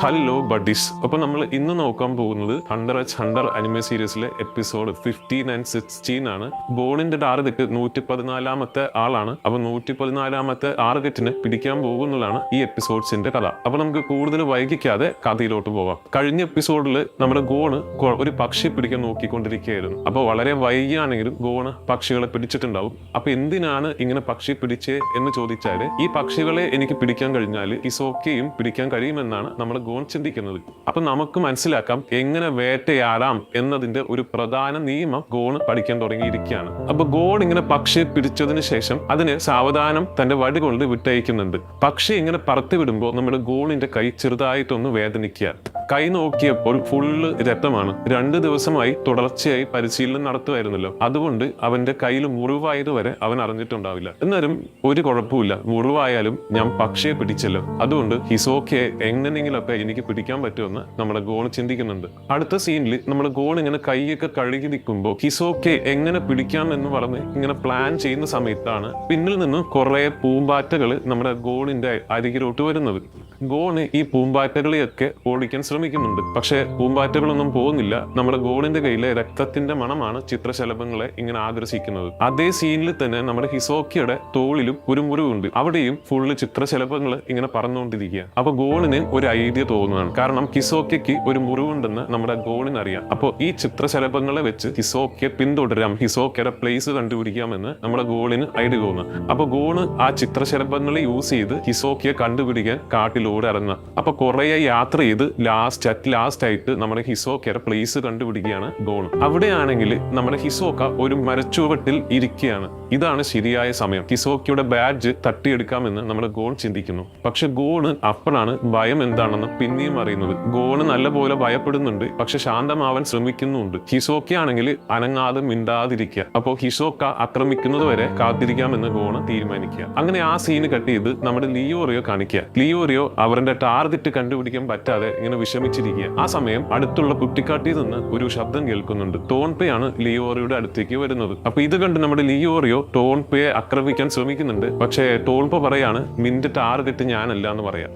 Hello buddies. അപ്പോൾ നമ്മൾ ഇന്ന് നോക്കാൻ പോകുന്നത് ഹണ്ടർ എച്ച് ഹണ്ടർ അനിമേ സീരീസിലെ എപ്പിസോഡ് 15 ആൻഡ് 16 ആണ്. ബോണിന്റെ ടാർഗറ്റ് 114ാമത്തെ ആളാണ്. അപ്പോൾ 114ാമത്തെ ടാർഗറ്റിനെ പിടിക്കാൻ പോകുന്നതാണ് ഈ എപ്പിസോഡ്സിന്റെ കഥ. അപ്പോൾ നമുക്ക് കൂടുതൽ വൈകിക്കാതെ കഥയിലോട്ട് പോകാം. കഴിഞ്ഞ എപ്പിസോഡിൽ നമ്മുടെ ഗോണ് ഒരു പക്ഷി പിടിക്കാൻ നോക്കിക്കൊണ്ടിരിക്കുകയായിരുന്നു. അപ്പോൾ വളരെ വൈകിയാണെങ്കിലും ഗോണ് പക്ഷികളെ പിടിച്ചിട്ടുണ്ടാവും. അപ്പോൾ എന്തിനാണ് ഇങ്ങനെ പക്ഷി പിടിച്ചേ എന്ന് ചോദിച്ചാൽ, ഈ പക്ഷികളെ എനിക്ക് പിടിക്കാൻ കഴിഞ്ഞാൽ ഹിസോക്കയും പിടിക്കാൻ കഴിയുമെന്നാണ് നമ്മുടെ ഗോൺ ചിന്തിക്കുന്നത്. അപ്പൊ നമുക്ക് മനസ്സിലാക്കാം എങ്ങനെ വേട്ടയാടാം എന്നതിന്റെ ഒരു പ്രധാന നിയമം ഗോൺ പഠിക്കാൻ തുടങ്ങിയിരിക്കുകയാണ്. അപ്പൊ ഗോൺ ഇങ്ങനെ പക്ഷിയെ പിടിച്ചതിന് ശേഷം അതിനെ സാവധാനം തന്റെ വടി കൊണ്ട് വിട്ടയക്കുന്നുണ്ട്. പക്ഷി ഇങ്ങനെ പറത്തി വിടുമ്പോൾ നമ്മുടെ ഗോണിന്റെ കൈ ചെറുതായിട്ടൊന്ന് വേദനിക്കുക. കൈ നോക്കിയപ്പോൾ ഫുള്ള് രക്തമാണ്. 2 ദിവസമായി തുടർച്ചയായി പരിശീലനം നടത്തുമായിരുന്നല്ലോ, അതുകൊണ്ട് അവന്റെ കയ്യിൽ മുറിവായതുവരെ അവൻ അറിഞ്ഞിട്ടുണ്ടാവില്ല. എന്നാലും ഒരു കുഴപ്പമില്ല, മുറിവായാലും ഞാൻ പക്ഷിയെ പിടിച്ചല്ലോ, അതുകൊണ്ട് ഹിസോക്കയെ എങ്ങനെയെങ്കിലൊക്കെ എനിക്ക് പിടിക്കാൻ പറ്റുമെന്ന് നമ്മുടെ ഗോൺ ചിന്തിക്കുന്നുണ്ട്. അടുത്ത സീനിൽ നമ്മുടെ ഗോൺ ഇങ്ങനെ കൈയൊക്കെ കഴുകി നിൽക്കുമ്പോൾ ഹിസോക്കയെ എങ്ങനെ പിടിക്കാം എന്ന് പറഞ്ഞ് ഇങ്ങനെ പ്ലാൻ ചെയ്യുന്ന സമയത്താണ് പിന്നിൽ നിന്ന് കുറെ പൂമ്പാറ്റകൾ നമ്മുടെ ഗോണിന്റെ അരികിലോട്ട് വരുന്നത്. ഗോണ് ഈ പൂമ്പാറ്റകളെയൊക്കെ ഓടിക്കാൻ ശ്രമിക്കുന്നുണ്ട്, പക്ഷെ പൂമ്പാറ്റകളൊന്നും പോകുന്നില്ല. നമ്മുടെ ഗോണിന്റെ കയ്യിലെ രക്തത്തിന്റെ മണമാണ് ചിത്രശലഭങ്ങളെ ഇങ്ങനെ ആകർഷിക്കുന്നത്. അതേ സീനിൽ തന്നെ നമ്മുടെ ഹിസോക്കയുടെ തോളിലും ഒരു മുറിവുണ്ട്, അവിടെയും ഫുള്ള് ചിത്രശലഭങ്ങൾ ഇങ്ങനെ പറന്നുകൊണ്ടിരിക്കുക. അപ്പൊ ഗോണിന് ഒരു ഐഡിയ തോന്നുകയാണ്, കാരണം ഹിസോക്കയ്ക്ക് ഒരു മുറിവുണ്ടെന്ന് നമ്മുടെ ഗോണിന് അറിയാം. അപ്പോൾ ഈ ചിത്രശലഭങ്ങളെ വെച്ച് ഹിസോക്കയെ പിന്തുടരാം, ഹിസോക്കയുടെ പ്ലേസ് കണ്ടുപിടിക്കാമെന്ന് നമ്മുടെ ഗോണിന് ഐഡിയ തോന്നുന്നു. അപ്പൊ ഗോണ് ആ ചിത്രശലഭങ്ങളെ യൂസ് ചെയ്ത് ഹിസോക്കയെ കണ്ടുപിടിക്കാൻ കാട്ടിലൂടെ ഇറങ്ങുക. അപ്പൊ കുറെ യാത്ര ചെയ്ത് ലാസ്റ്റ് ആയിട്ട് നമ്മുടെ ഹിസോക്കയുടെ പ്ലേസ് കണ്ടുപിടിക്കുകയാണ് ഗോൺ. അവിടെയാണെങ്കിൽ നമ്മുടെ ഹിസോക്ക ഒരു മരച്ചുവട്ടിൽ ഇരിക്കുകയാണ്. ഇതാണ് ശരിയായ സമയം, ഹിസോക്കയുടെ ബാഡ്ജ് തട്ടിയെടുക്കാമെന്ന് നമ്മുടെ ഗോൺ ചിന്തിക്കുന്നു. പക്ഷെ ഗോണ് അപ്പോഴാണ് ഭയം എന്താണെന്ന് പിന്നെയും അറിയുന്നത്. ഗോണ് നല്ലപോലെ ഭയപ്പെടുന്നുണ്ട്, പക്ഷെ ശാന്തമാവാൻ ശ്രമിക്കുന്നുണ്ട്. ഹിസോക്ക ആണെങ്കിൽ അനങ്ങാതെ മിണ്ടാതിരിക്കുക. അപ്പോൾ ഹിസോക്ക ആക്രമിക്കുന്നത് വരെ കാത്തിരിക്കാമെന്ന് ഗോണ് തീരുമാനിക്കുക. അങ്ങനെ ആ സീന് കട്ട് ചെയ്ത് നമ്മുടെ ലിയോറിയോ കാണിക്കുക. ലിയോറിയോ അവരുടെ ടാർഗറ്റ് കണ്ടുപിടിക്കാൻ പറ്റാതെ ഇങ്ങനെ വിഷമിച്ചിരിക്കുക. ആ സമയം അടുത്തുള്ള കുട്ടിക്കാട്ടിൽ നിന്ന് ഒരു ശബ്ദം കേൾക്കുന്നുണ്ട്. ടോൺപെയാണ് ലിയോറിയുടെ അടുത്തേക്ക് വരുന്നത്. അപ്പൊ ഇത് കണ്ട് നമ്മുടെ ലിയോറിയോ ടോൺപെയെ ആക്രമിക്കാൻ ശ്രമിക്കുന്നുണ്ട്. പക്ഷേ ടോൺപെ പറയാണ് നിന്റെ ടാർഗറ്റ് ഞാനല്ല എന്ന് പറയാം.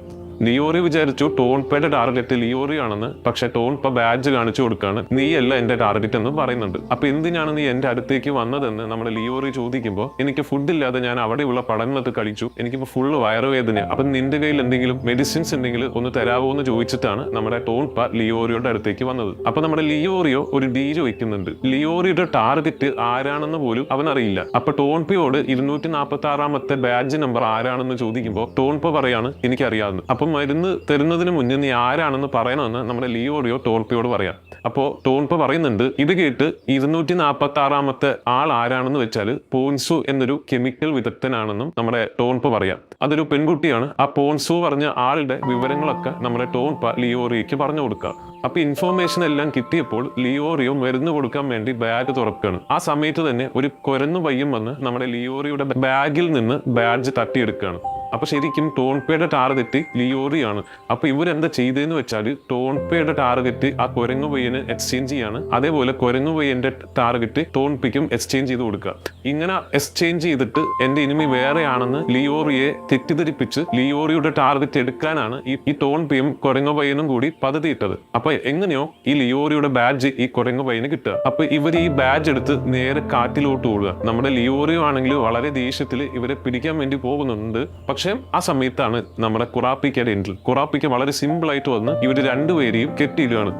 ലിയോറി വിചാരിച്ചു ടോൺപെയുടെ ടാർഗറ്റ് ലിയോറി ആണെന്ന്, പക്ഷെ ടോൺപെ ബാഡ്ജ് കാണിച്ചു കൊടുക്കാണ്, നീയല്ല എന്റെ ടാർഗറ്റ് എന്ന് പറയുന്നുണ്ട്. അപ്പൊ എന്തിനാണ് നീ എന്റെ അടുത്തേക്ക് വന്നതെന്ന് നമ്മുടെ ലിയോറി ചോദിക്കുമ്പോൾ, എനിക്ക് ഫുഡില്ലാതെ ഞാൻ അവിടെയുള്ള പഠനത്ത് കഴിച്ചു, എനിക്കിപ്പോ ഫുള്ള് വയറുവേദന, അപ്പൊ നിന്റെ കയ്യിൽ എന്തെങ്കിലും മെഡിസിൻസ് എന്തെങ്കിലും ഒന്ന് തരാമോ എന്ന് ചോദിച്ചിട്ടാണ് നമ്മുടെ ടോൺപെ ലിയോറിയുടെ അടുത്തേക്ക് വന്നത്. അപ്പൊ നമ്മുടെ ലിയോറിയോ ഒരു ഡീ ചോദിക്കുന്നുണ്ട്. ലിയോറിയുടെ ടാർഗറ്റ് ആരാണെന്ന് പോലും അവൻ അറിയില്ല. അപ്പൊ ടോൺപെയോട് 246ാമത്തെ ബാഡ്ജ് നമ്പർ ആരാണെന്ന് ചോദിക്കുമ്പോൾ ടോൺപെ പറയാണ് എനിക്കറിയാവുന്നു. അപ്പൊ മരുന്ന് തരുന്നതിന് മുന്നേ നീ ആരാണെന്ന് പറയണമെന്ന് നമ്മുടെ ലിയോറിയോ ടോൺപെയോട് പറയാം. അപ്പോൾ ടോൺപെ പറയുന്നുണ്ട്. ഇത് കേട്ട് 246ാമത്തെ ആൾ ആരാണെന്ന് വെച്ചാൽ പോൺസു എന്നൊരു കെമിക്കൽ വിദഗ്ധനാണെന്നും നമ്മുടെ ടോൺപെ പറയാം. അതൊരു പെൺകുട്ടിയാണ്. ആ പോൺസു പറഞ്ഞ ആളുടെ വിവരങ്ങളൊക്കെ നമ്മുടെ ടോൺപെ ലിയോറിയോയ്ക്ക് പറഞ്ഞു കൊടുക്കുക. അപ്പൊ ഇൻഫോർമേഷൻ എല്ലാം കിട്ടിയപ്പോൾ ലിയോറിയോ മരുന്ന് കൊടുക്കാൻ വേണ്ടി ബാഗ് തുറക്കുകയാണ്. ആ സമയത്ത് തന്നെ ഒരു കുരന്നു പയ്യൻ വന്ന് നമ്മുടെ ലിയോറിയുടെ ബാഗിൽ നിന്ന് ബാഡ്ജ് തട്ടിയെടുക്കുകയാണ്. അപ്പൊ ശരിക്കും ടോൺപെയുടെ ടാർഗറ്റ് ലിയോറിയാണ്. അപ്പൊ ഇവരെന്താ ചെയ്തതെന്ന് വെച്ചാൽ ടോൺപെയുടെ ടാർഗറ്റ് ആ കുരങ്ങു പയ്യന് എക്സ്ചേഞ്ച് ചെയ്യാണ്, അതേപോലെ കുരങ്ങു പയ്യന്റെ ടാർഗറ്റ് ടോൺപെയ്ക്കും എക്സ്ചേഞ്ച് ചെയ്ത് കൊടുക്കുക. ഇങ്ങനെ എക്സ്ചേഞ്ച് ചെയ്തിട്ട് എന്റെ ഇനിമി വേറെയാണെന്ന് ലിയോറിയെ തെറ്റിദ്ധരിപ്പിച്ച് ലിയോറിയുടെ ടാർഗറ്റ് എടുക്കാനാണ് ഈ ടോൺപെയും കുരങ്ങു പയ്യനും കൂടി പദ്ധതി ഇട്ടത്. അപ്പൊ എങ്ങനെയോ ഈ ലിയോറിയുടെ ബാഡ്ജ് ഈ കുരങ്ങു പയ്യന് കിട്ടുക. അപ്പൊ ഇവർ ഈ ബാഡ്ജ് എടുത്ത് നേരെ കാട്ടിലോട്ട് ഓടുക. നമ്മുടെ ലിയോറിയോ ആണെങ്കിൽ വളരെ ദേഷ്യത്തിൽ ഇവരെ പിടിക്കാൻ വേണ്ടി പോകുന്നുണ്ട്. പക്ഷെ ആ സമയത്താണ് നമ്മുടെ കുറാപ്പിക്കയുടെ എൻട്രി. കുറാപ്പിക്ക വളരെ സിമ്പിൾ ആയിട്ട് വന്ന് ഇവര് രണ്ടുപേരെയും കെട്ടിയിടുകയാണ്.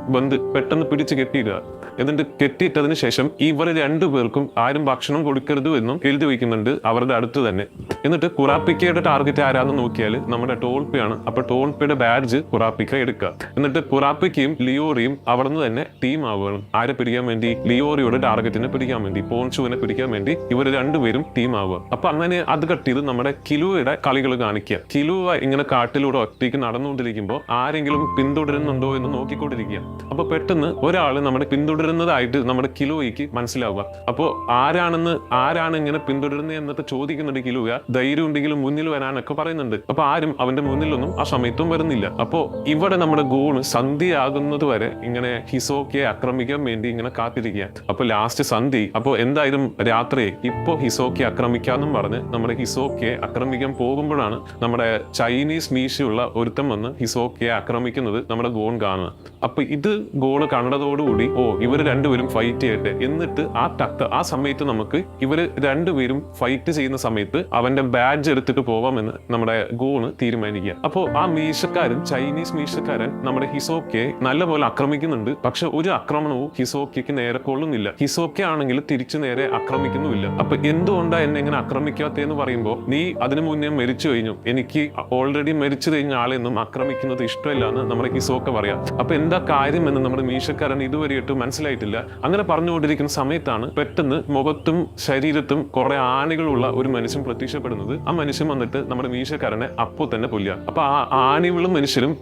പെട്ടെന്ന് പിടിച്ച് കെട്ടിയിടുക. എന്നിട്ട് കെട്ടിയിട്ടതിന് ശേഷം ഇവരെ രണ്ടുപേർക്കും ആരും ഭക്ഷണം കൊടുക്കരുത് എന്നും എഴുതി വയ്ക്കുന്നുണ്ട് അവരുടെ അടുത്ത് തന്നെ. എന്നിട്ട് കുറാപ്പിക്കയുടെ ടാർഗറ്റ് ആരാന്ന് നോക്കിയാൽ നമ്മുടെ ടോൺപെയാണ്. അപ്പൊ ടോൺപെയുടെ ബാഡ്ജ് കുറാപ്പിക്ക എടുക്കുക. എന്നിട്ട് കുറാപ്പിക്കയും ലിയോറിയും അവിടെ നിന്ന് തന്നെ ടീം ആവുകയാണ്. ആരെ പിടിക്കാൻ വേണ്ടി? ലിയോറിയുടെ ടാർഗറ്റിനെ പിടിക്കാൻ വേണ്ടി, പോൺസുവിനെ പിടിക്കാൻ വേണ്ടി ഇവർ രണ്ടുപേരും ടീം ആവുക. അപ്പൊ അങ്ങനെ അത് കട്ട് ചെയ്ത് നമ്മുടെ കിലുവയുടെ കളികൾ കാണിക്കുക. കിലുവ ഇങ്ങനെ കാട്ടിലൂടെ ഒറ്റയ്ക്ക് നടന്നുകൊണ്ടിരിക്കുമ്പോൾ ആരെങ്കിലും പിന്തുടരുന്നുണ്ടോ എന്ന് നോക്കിക്കൊണ്ടിരിക്കുക. അപ്പൊ പെട്ടെന്ന് ഒരാള് നമ്മുടെ പിന്തുടരുന്നതായിട്ട് നമ്മുടെ കിലുവയ്ക്ക് മനസ്സിലാവുക. അപ്പോ ആരാണ് ഇങ്ങനെ പിന്തുടരുന്നത് എന്നൊക്കെ ചോദിക്കുന്നുണ്ട് കിലുവ. ധൈര്യം ഉണ്ടെങ്കിലും മുന്നിൽ വരാനൊക്കെ പറയുന്നുണ്ട്. അപ്പൊ ആരും അവന്റെ മുന്നിലൊന്നും ആ സമയത്തും വരുന്നില്ല. അപ്പോ ഇവിടെ നമ്മുടെ ഗോണ് സന്ധ്യയാകുന്നത് വരെ ഇങ്ങനെ ഹിസോക്കയെ ആക്രമിക്കാൻ വേണ്ടി ഇങ്ങനെ കാത്തിരിക്കുക. അപ്പൊ ലാസ്റ്റ് സന്ധി. അപ്പൊ എന്തായാലും രാത്രി ഇപ്പോ ഹിസോക്കയെ ആക്രമിക്കാന്നും പറഞ്ഞ് നമ്മുടെ ഹിസോക്കയെ ആക്രമിക്കാൻ പോകുമ്പോൾ എപ്പിസോഡാണ് നമ്മുടെ ചൈനീസ് മീശയുള്ള ഒരുത്തം വന്ന് ഹിസോക്കയെ ആക്രമിക്കുന്നത് നമ്മുടെ ഗോൺ കാണുന്നത്. അപ്പൊ ഇത് ഗോൺ കണ്ടതോടുകൂടി ഇവർ രണ്ടുപേരും ഫൈറ്റ് ചെയ്യട്ടെ, എന്നിട്ട് ആ സമയത്ത് നമുക്ക് ഇവര് രണ്ടുപേരും ഫൈറ്റ് ചെയ്യുന്ന സമയത്ത് അവന്റെ ബാഡ്ജ് എടുത്തിട്ട് പോവാമെന്ന് നമ്മുടെ ഗോണ് തീരുമാനിക്കുക. അപ്പോൾ ആ ചൈനീസ് മീശക്കാരൻ നമ്മുടെ ഹിസോക്കയെ നല്ലപോലെ ആക്രമിക്കുന്നുണ്ട്. പക്ഷെ ഒരു ആക്രമണവും ഹിസോക്കയ്ക്ക് നേരെ കൊള്ളുന്നില്ല. ഹിസോക്ക ആണെങ്കിൽ തിരിച്ചു നേരെ ആക്രമിക്കുന്നുമില്ല. അപ്പൊ എന്തുകൊണ്ടാ എന്നെ ഇങ്ങനെ ആക്രമിക്കാത്തതെന്ന് പറയുമ്പോൾ, നീ അതിനു മുന്നേ മരിച്ചു കഴിഞ്ഞു, എനിക്ക് ഓൾറെഡി മരിച്ചു കഴിഞ്ഞ ആളെയൊന്നും ആക്രമിക്കുന്നത് ഇഷ്ടമില്ല എന്ന് നമ്മുടെ ഹിസോക്ക പറയാം. അപ്പൊ എന്താ കാര്യം എന്ന് നമ്മുടെ മീശക്കാരൻ ഇതുവരെയായിട്ട് മനസ്സിലായിട്ടില്ല. അങ്ങനെ പറഞ്ഞുകൊണ്ടിരിക്കുന്ന സമയത്താണ് പെട്ടെന്ന് മുഖത്തും ശരീരത്തും കുറെ ആണികളുള്ള ഒരു മനുഷ്യൻ പ്രത്യക്ഷപ്പെടുന്നത്. ആ മനുഷ്യൻ വന്നിട്ട് നമ്മുടെ മീശക്കാരനെ അപ്പോൾ തന്നെ കൊല്ലുക. അപ്പൊ ആ ആണികളും മനുഷ്യരും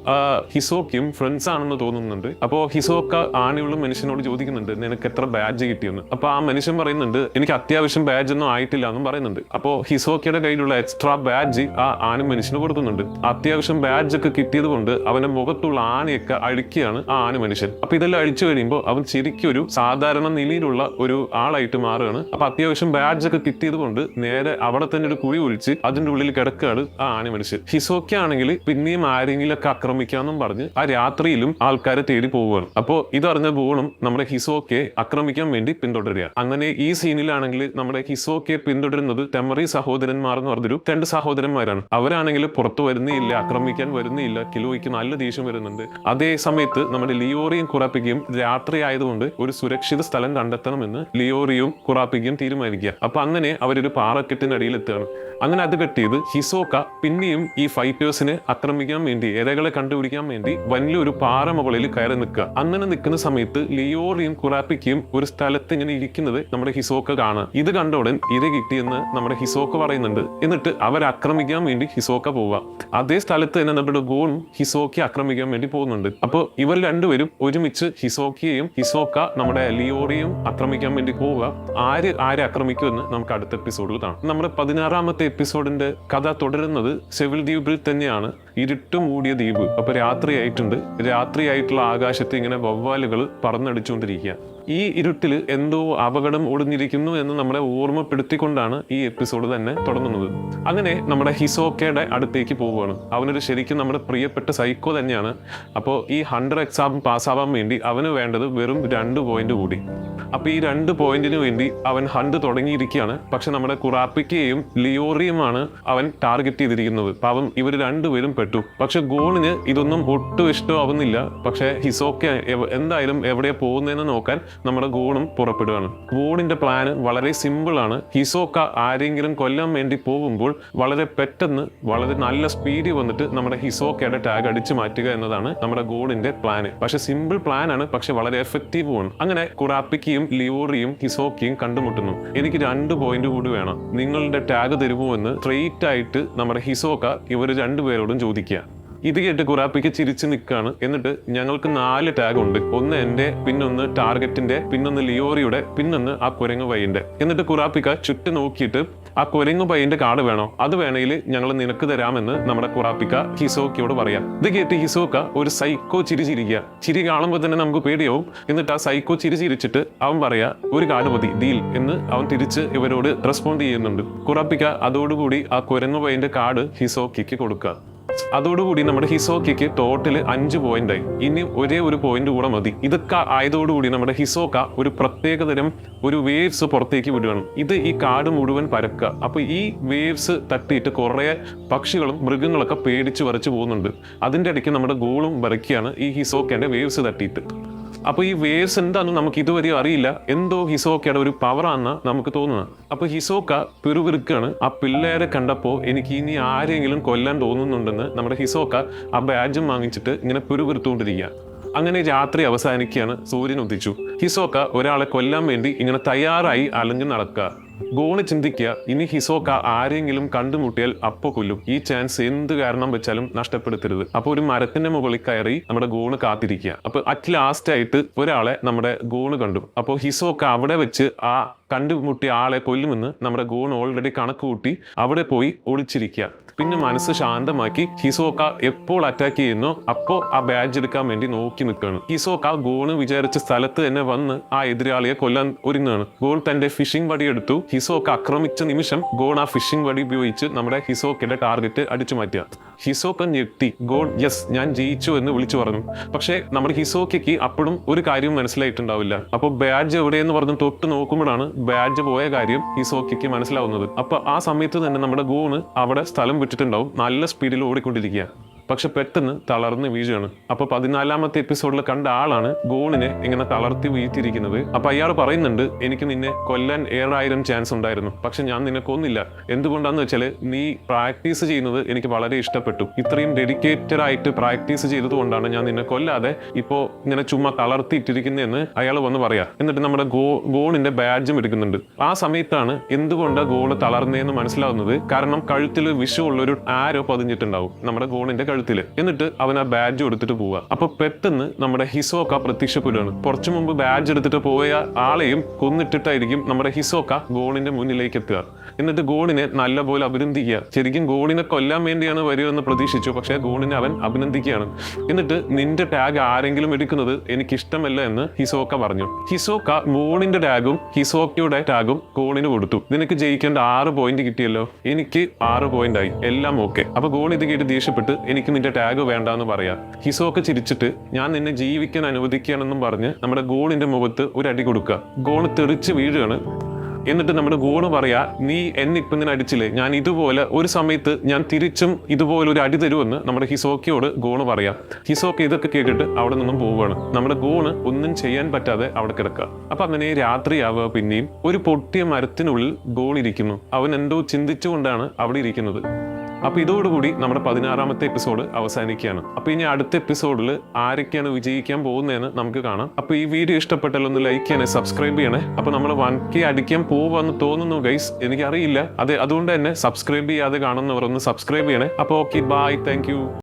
ഹിസോക്കയും ഫ്രണ്ട്സ് ആണെന്ന് തോന്നുന്നുണ്ട്. അപ്പോ ഹിസോക്ക ആണികളും മനുഷ്യനോട് ചോദിക്കുന്നുണ്ട്, നിനക്ക് എത്ര ബാഡ്ജ് കിട്ടിയെന്ന്. അപ്പൊ ആ മനുഷ്യൻ പറയുന്നുണ്ട്, എനിക്ക് അത്യാവശ്യം ബാഡ്ജ് ഒന്നും ആയിട്ടില്ല എന്നും പറയുന്നുണ്ട്. അപ്പോ ഹിസോക്കയുടെ കയ്യിലുള്ള എക്സ്ട്രാ ബാഡ്ജ് ആ ആണി മനുഷ്യന് കൊടുക്കുന്നുണ്ട്. അത്യാവശ്യം ബാഡ്ജ് ഒക്കെ കിട്ടിയത് കൊണ്ട് അവന്റെ മുഖത്തുള്ള ആണിയൊക്കെ അഴിക്കുകയാണ് ആ ആണി മനുഷ്യൻ. അപ്പൊ ഇതെല്ലാം അഴിച്ചു കഴിയുമ്പോൾ അവൻ ശരിക്കും ഒരു സാധാരണ നിലയിലുള്ള ഒരു ആളായിട്ട് മാറുകയാണ്. അപ്പൊ അത്യാവശ്യം ബാഡ്ജ് ഒക്കെ കിട്ടിയത് കൊണ്ട് നേരെ അവിടെ തന്നെ ഒരു കുഴി ഒഴിച്ച് അതിന്റെ ഉള്ളിൽ കിടക്കുകയാണ് ആ ആണി മനുഷ്യൻ. ഹിസോക്ക ആണെങ്കിൽ പിന്നെയും ആരെങ്കിലും ഒക്കെ ആക്രമിക്കാന്നും പറഞ്ഞ് ആ രാത്രിയിലും ആൾക്കാരെ തേടി പോവുകയാണ്. അപ്പോ ഇതറിഞ്ഞ ഗോണും നമ്മുടെ ഹിസോക്കയെ ആക്രമിക്കാൻ വേണ്ടി പിന്തുടരുക. അങ്ങനെ ഈ സീനിലാണെങ്കിൽ നമ്മുടെ ഹിസോക്കയെ പിന്തുടരുന്നത് ടെമറി സഹോദരന്മാർ എന്ന് പറഞ്ഞൊരു 2 സഹോദരന്മാരാണ്. അവരാണെങ്കിൽ പുറത്തു വരുന്നില്ല, ആക്രമിക്കാൻ വരുന്നില്ല. കിലോയ്ക്ക് നല്ല ദേഷ്യം വരുന്നുണ്ട്. അതേ സമയത്ത് നമ്മുടെ ലിയോറിയും കുറാപ്പിക്കയും രാത്രി ആയതുകൊണ്ട് ഒരു സുരക്ഷിത സ്ഥലം കണ്ടെത്തണമെന്ന് ലിയോറിയും കുറാപ്പിക്കയും തീരുമാനിക്കുക. അപ്പൊ അങ്ങനെ അവരൊരു പാറക്കെട്ടിനടിയിൽ എത്തുകയാണ്. അങ്ങനെ അത് കെട്ടിയത് ഹിസോക്ക പിന്നെയും ഈ ഫൈറ്റേഴ്സിനെ ആക്രമിക്കാൻ വേണ്ടി, ഇരകളെ കണ്ടുപിടിക്കാൻ വേണ്ടി വലിയൊരു പാറ മുകളിൽ കയറി നിൽക്കുക. അങ്ങനെ നിൽക്കുന്ന സമയത്ത് ലിയോറിയും കുറാപ്പിക്കയും ഒരു സ്ഥലത്ത് ഇങ്ങനെ ഇരിക്കുന്നത് നമ്മുടെ ഹിസോക്ക കാണാം. ഇത് കണ്ട ഉടൻ ഇര കിട്ടിയെന്ന് നമ്മുടെ ഹിസോക്ക പറയുന്നുണ്ട്. എന്നിട്ട് അവരെ ആക്രമിക്കാൻ വേണ്ടി ഹിസോക്ക പോവുക. അതേ സ്ഥലത്ത് തന്നെ നമ്മുടെ ഗോണും ഹിസോക്കയെ ആക്രമിക്കാൻ വേണ്ടി പോകുന്നുണ്ട്. അപ്പോൾ ഇവർ രണ്ടുപേരും ഒരുമിച്ച് ഹിസോക്ക നമ്മുടെ ലിയോറിയും ആക്രമിക്കാൻ വേണ്ടി പോവുക. ആരെ ആക്രമിക്കുമെന്ന് നമുക്ക് അടുത്ത എപ്പിസോഡിൽ കാണാം. നമ്മുടെ 16ാമത്തെ എപ്പിസോഡിന്റെ കഥ തുടരുന്നത് സെവിൽ ദ്വീപിൽ തന്നെയാണ്. ഇരുട്ട് മൂടിയ ദ്വീപ്. അപ്പൊ രാത്രിയായിട്ടുള്ള ആകാശത്ത് ഇങ്ങനെ വവ്വാലുകൾ പറന്നടിച്ചുകൊണ്ടിരിക്കുക. ഈ ഇരുട്ടിൽ എന്തോ അപകടം ഒളിഞ്ഞിരിക്കുന്നു എന്ന് നമ്മളെ ഓർമ്മപ്പെടുത്തിക്കൊണ്ടാണ് ഈ എപ്പിസോഡ് തന്നെ തുടങ്ങുന്നത്. അങ്ങനെ നമ്മുടെ ഹിസോക്കയുടെ അടുത്തേക്ക് പോവുകയാണ്. അവനൊരു ശരിക്കും നമ്മുടെ പ്രിയപ്പെട്ട സൈക്കോ തന്നെയാണ്. അപ്പോൾ ഈ 100 എക്സാം പാസ്സാവാൻ വേണ്ടി അവന് വേണ്ടത് വെറും 2 പോയിന്റ് കൂടി. അപ്പൊ ഈ 2 പോയിന്റിന് വേണ്ടി അവൻ ഹണ്ട് തുടങ്ങിയിരിക്കുകയാണ്. പക്ഷെ നമ്മുടെ കുറാപ്പിക്കയും ലിയോറിയുമാണ് അവൻ ടാർഗറ്റ് ചെയ്തിരിക്കുന്നത്. പാവം ഇവർ രണ്ടുപേരും പെട്ടു. പക്ഷെ ഗോണിന് ഇതൊന്നും ഒട്ടും ഇഷ്ടമാവുന്നില്ല. പക്ഷെ ഹിസോക്ക എന്തായാലും എവിടെയാ പോകുന്നതെന്ന് നോക്കാൻ നമ്മുടെ ഗോണും പുറപ്പെടുകയാണ്. ഗോണിന്റെ പ്ലാന് വളരെ സിമ്പിൾ ആണ്. ഹിസോക്ക ആരെങ്കിലും കൊല്ലാൻ വേണ്ടി പോകുമ്പോൾ വളരെ പെട്ടെന്ന് വളരെ നല്ല സ്പീഡിൽ വന്നിട്ട് നമ്മുടെ ഹിസോക്കയുടെ ടാഗ് അടിച്ചു മാറ്റുക എന്നതാണ് നമ്മുടെ ഗോണിന്റെ പ്ലാന്. പക്ഷെ സിമ്പിൾ പ്ലാൻ ആണ്, പക്ഷെ വളരെ എഫക്റ്റീവുമാണ്. അങ്ങനെ കുറാപ്പിക്കയും ലിയോറിയും ഹിസോക്കയും കണ്ടുമുട്ടുന്നു. എനിക്ക് 2 പോയിന്റ് കൂടി വേണം, നിങ്ങളുടെ ടാഗ് തരുമോ എന്ന് സ്ട്രെയിറ്റ് ആയിട്ട് നമ്മുടെ ഹിസോക്ക ഇവർ രണ്ടുപേരോടും ചോദിക്കുക. ഇത് കേട്ട് കുറാപ്പിക്ക് ചിരിച്ചു നിൽക്കുകയാണ്. എന്നിട്ട് ഞങ്ങൾക്ക് 4 ടാഗ് ഉണ്ട്, ഒന്ന് എന്റെ, പിന്നൊന്ന് ടാർഗറ്റിന്റെ, പിന്നൊന്ന് ലിയോറിയുടെ, പിന്നൊന്ന് ആ കുരങ്ങു പയ്യന്റെ. എന്നിട്ട് കുറാപ്പിക്ക ചുറ്റും നോക്കിയിട്ട് ആ കുരങ്ങു പയ്യന്റെ കാർഡ് വേണോ, അത് വേണമെങ്കിൽ ഞങ്ങൾ നിനക്ക് തരാമെന്ന് നമ്മുടെ കുറാപ്പിക്ക ഹിസോക്കയോട് പറയാം. ഇത് കേട്ട് ഹിസോക്ക ഒരു സൈക്കോ ചിരിച്ചിരിക്കുക. ചിരി കാണുമ്പോൾ തന്നെ നമുക്ക് പേടിയാവും. എന്നിട്ട് ആ സൈക്കോ ചിരിച്ചിരിച്ചിട്ട് അവൻ പറയാ, ഒരു കാർഡ് മതി, ഡീൽ എന്ന് അവൻ തിരിച്ച് ഇവരോട് റെസ്പോണ്ട് ചെയ്യുന്നുണ്ട്. കുറാപ്പിക്ക അതോടുകൂടി ആ കുരങ്ങു പയ്യന്റെ കാർഡ് ഹിസോക്കയ്ക്ക് കൊടുക്കുക. അതോടുകൂടി നമ്മുടെ ഹിസോക്കയ്ക്ക് ടോട്ടൽ 5 പോയിന്റായി. ഇനി ഒരേ ഒരു പോയിന്റ് കൂടെ മതി. ഇതൊക്കെ ആയതോടുകൂടി നമ്മുടെ ഹിസോക്ക ഒരു പ്രത്യേകതരം ഒരു വേവ്സ് പുറത്തേക്ക് വിടുകയാണ്. ഇത് ഈ കാട് മുഴുവൻ പരക്കുക. അപ്പൊ ഈ വേവ്സ് തട്ടിയിട്ട് കുറെ പക്ഷികളും മൃഗങ്ങളൊക്കെ പേടിച്ച് വരച്ചു പോകുന്നുണ്ട്. അതിന്റെ ഇടയ്ക്ക് നമ്മുടെ ഗോളും വരയ്ക്കുകയാണ് ഈ ഹിസോക്കന്റെ വേവ്സ് തട്ടിയിട്ട്. അപ്പൊ ഈ വേവ്സ് എന്താണെന്ന് നമുക്ക് ഇതുവരെ അറിയില്ല. എന്തോ ഹിസോക്കയുടെ ഒരു പവറാണെന്ന് നമുക്ക് തോന്നുന്നത്. അപ്പൊ ഹിസോക്ക പിറുപിറുക്കാണ്. ആ പിള്ളേരെ കണ്ടപ്പോ എനിക്ക് ഇനി ആരെങ്കിലും കൊല്ലാൻ തോന്നുന്നുണ്ടെന്ന് നമ്മുടെ ഹിസോക്ക ആ ബാഡ്ജും വാങ്ങിച്ചിട്ട് ഇങ്ങനെ പിറുപിറുത്തുകൊണ്ടിരിക്കുക. അങ്ങനെ രാത്രി അവസാനിക്കുകയാണ്. സൂര്യൻ ഉദിച്ചു. ഹിസോക്ക ഒരാളെ കൊല്ലാൻ വേണ്ടി ഇങ്ങനെ തയ്യാറായി അലഞ്ഞു നടക്കുക. ഗോണ് ചിന്തിക്കുക, ഇനി ഹിസോക്ക ആരെങ്കിലും കണ്ടുമുട്ടിയാൽ അപ്പൊ കൊല്ലും. ഈ ചാൻസ് എന്ത് കാരണം വെച്ചാലും നഷ്ടപ്പെടുത്തരുത്. അപ്പൊ ഒരു മരത്തിന്റെ മുകളിൽ കയറി നമ്മുടെ ഗോണ് കാത്തിരിക്കുക. അപ്പൊ അറ്റ് ലാസ്റ്റ് ആയിട്ട് ഒരാളെ നമ്മുടെ ഗോണ് കണ്ടു. അപ്പോൾ ഹിസോക്ക അവിടെ വെച്ച് ആ കണ്ടുമുട്ടിയ ആളെ കൊല്ലുമെന്ന് നമ്മുടെ ഗോൺ ഓൾറെഡി കണക്ക് കൂട്ടി അവിടെ പോയി ഒളിച്ചിരിക്കുക. പിന്നെ മനസ്സ് ശാന്തമാക്കി ഹിസോക്ക എപ്പോൾ അറ്റാക്ക് ചെയ്യുന്നോ അപ്പോൾ ആ ബാഡ്ജ് എടുക്കാൻ വേണ്ടി നോക്കി നിൽക്കുകയാണ്. ഹിസോക്ക ഗോൺ വിചാരിച്ച സ്ഥലത്ത് തന്നെ വന്ന് ആ എതിരാളിയെ കൊല്ലാൻ ഒരുങ്ങുകയാണ്. ഗോൺ തന്റെ ഫിഷിംഗ് വടി എടുത്തു. ഹിസോക്ക ആക്രമിച്ച നിമിഷം ഗോൺ ആ ഫിഷിംഗ് വടി ഉപയോഗിച്ച് നമ്മുടെ ഹിസോക്കയുടെ ടാർഗറ്റ് അടിച്ചു മാറ്റുക. ഹിസോക്ക ഞെട്ടി. ഗോൺ യെസ് ഞാൻ ജയിച്ചു എന്ന് വിളിച്ചു പറഞ്ഞു. പക്ഷേ നമ്മുടെ ഹിസോക്കയ്ക്ക് അപ്പോഴും ഒരു കാര്യം മനസ്സിലായിട്ടുണ്ടാവില്ല. അപ്പോൾ ബാഡ്ജ് എവിടെയെന്ന് പറഞ്ഞ് തൊട്ട് നോക്കുമ്പോഴാണ് ബാഡ്ജ് പോയ കാര്യം ഹിസോക്കയ്ക്ക് മനസ്സിലാവുന്നത്. അപ്പൊ ആ സമയത്ത് തന്നെ നമ്മുടെ ഗോണ് അവിടെ സ്ഥലം വിട്ടിട്ടുണ്ടാവും. നല്ല സ്പീഡിൽ ഓടിക്കൊണ്ടിരിക്കുക. പക്ഷെ പെട്ടെന്ന് തളർന്ന് വീഴുകയാണ്. അപ്പൊ 14ാമത്തെ എപ്പിസോഡിൽ കണ്ട ആളാണ് ഗോണിനെ ഇങ്ങനെ തളർത്തി വീഴ്ത്തിയിരിക്കുന്നത്. അപ്പൊ അയാൾ പറയുന്നുണ്ട്, എനിക്ക് നിന്നെ കൊല്ലാൻ 7000 ചാൻസ് ഉണ്ടായിരുന്നു, പക്ഷെ ഞാൻ നിന്നെ കൊന്നില്ല. എന്തുകൊണ്ടാന്ന് വെച്ചാല് നീ പ്രാക്ടീസ് ചെയ്യുന്നത് എനിക്ക് വളരെ ഇഷ്ടപ്പെട്ടു. ഇത്രയും ഡെഡിക്കേറ്റഡ് ആയിട്ട് പ്രാക്ടീസ് ചെയ്തതുകൊണ്ടാണ് ഞാൻ നിന്നെ കൊല്ലാതെ ഇപ്പോ ഇങ്ങനെ ചുമ്മാ തളർത്തിയിട്ടിരിക്കുന്നതെന്ന് അയാൾ വന്ന് പറയാ. എന്നിട്ട് നമ്മുടെ ഗോണിന്റെ ബാഡ്ജും എടുക്കുന്നുണ്ട്. ആ സമയത്താണ് എന്തുകൊണ്ടാണ് ഗോണ് തളർന്നതെന്ന് മനസ്സിലാവുന്നത്. കാരണം കഴുത്തിൽ വിഷമുള്ളൊരു ആരോ പതിഞ്ഞിട്ടുണ്ടാവും നമ്മുടെ ഗോണിന്റെ കഴുത്തിൽ. എന്നിട്ട് അവൻ ആ ബാഡ്ജ് എടുത്തിട്ട് പോവുക. അപ്പൊ പെട്ടെന്ന് നമ്മുടെ ഹിസോക്ക പ്രത്യക്ഷപ്പെടുകയാണ്. കുറച്ചു മുമ്പ് ബാഡ്ജ് എടുത്തിട്ട് പോയ ആളെയും കൊന്നിട്ടിട്ടായിരിക്കും നമ്മുടെ ഹിസോക്ക ഗോണിന്റെ മുന്നിലേക്ക് എത്തുക. എന്നിട്ട് ഗോണിനെ നല്ലപോലെ അഭിനന്ദിക്കുക. ശരിക്കും ഗോണിനെ കൊല്ലാൻ വേണ്ടിയാണ് വരുമെന്ന് പ്രതീക്ഷിച്ചു, പക്ഷേ ഗോണിനെ അവൻ അഭിനന്ദിക്കുകയാണ്. എന്നിട്ട് നിന്റെ ടാഗ് ആരെങ്കിലും എടുക്കുന്നത് എനിക്കിഷ്ടമല്ല എന്ന് ഹിസോക്ക പറഞ്ഞു. ഹിസോക്ക ഗോണിന്റെ ടാഗും ഹിസോക്കയുടെ ടാഗും ഗോണിന് കൊടുത്തു. നിനക്ക് ജയിക്കേണ്ട 6 പോയിന്റ് കിട്ടിയല്ലോ, എനിക്ക് 6 പോയിന്റ് ആയി, എല്ലാം ഓക്കെ. അപ്പൊ ഗോൺ ഇത് കേട്ട് ദേഷ്യപ്പെട്ട് എനിക്ക് നിന്റെ ടാഗ് വേണ്ടാന്ന് പറയാ. ഹിസോക്ക ചിരിച്ചിട്ട് ഞാൻ നിന്നെ ജീവിക്കാൻ അനുവദിക്കുകയാണെന്നും പറഞ്ഞ് നമ്മുടെ ഗോണിന്റെ മുഖത്ത് ഒരു അടി കൊടുക്കുക. ഗോണ് തെറിച്ച് വീഴുകയാണ്. എന്നിട്ട് നമ്മുടെ ഗോണ് പറയാ, നീ എന്നെ ഇപ്പം നിന്നെ അടിച്ചില്ലേ, ഞാൻ ഇതുപോലെ ഒരു സമയത്ത് ഞാൻ തിരിച്ചും ഇതുപോലെ ഒരു അടി തരുമെന്ന് നമ്മുടെ ഹിസോക്കയോട് ഗോണ് പറയാ. ഹിസോക്ക ഇതൊക്കെ കേട്ടിട്ട് അവിടെ നിന്നും പോവുകയാണ്. നമ്മുടെ ഗോണ് ഒന്നും ചെയ്യാൻ പറ്റാതെ അവിടെ കിടക്കുക. അപ്പൊ അങ്ങനെ രാത്രിയാവുക. പിന്നെയും ഒരു പൊട്ടിയ മരത്തിനുള്ളിൽ ഗോൺ ഇരിക്കുന്നു. അവൻ എന്തോ ചിന്തിച്ചുകൊണ്ടാണ് അവിടെ ഇരിക്കുന്നത്. അപ്പൊ ഇതോടുകൂടി നമ്മുടെ 16ാമത്തെ എപ്പിസോഡ് അവസാനിക്കുകയാണ്. അപ്പൊ ഇനി അടുത്ത എപ്പിസോഡിൽ ആരൊക്കെയാണ് വിജയിക്കാൻ പോകുന്നതെന്ന് നമുക്ക് കാണാം. അപ്പൊ ഈ വീഡിയോ ഇഷ്ടപ്പെട്ടാൽ ഒന്ന് ലൈക്ക് ചെയ്യണേ, സബ്സ്ക്രൈബ് ചെയ്യണേ. അപ്പൊ നമ്മൾ 1K അടിക്കാൻ പോവാന്ന് തോന്നുന്നു ഗൈസ്, എനിക്കറിയില്ല. അതുകൊണ്ട് തന്നെ സബ്സ്ക്രൈബ് ചെയ്യാതെ കാണുന്നവർ ഒന്ന് സബ്സ്ക്രൈബ് ചെയ്യണേ. അപ്പൊ ഓക്കെ, ബൈ, താങ്ക് യു.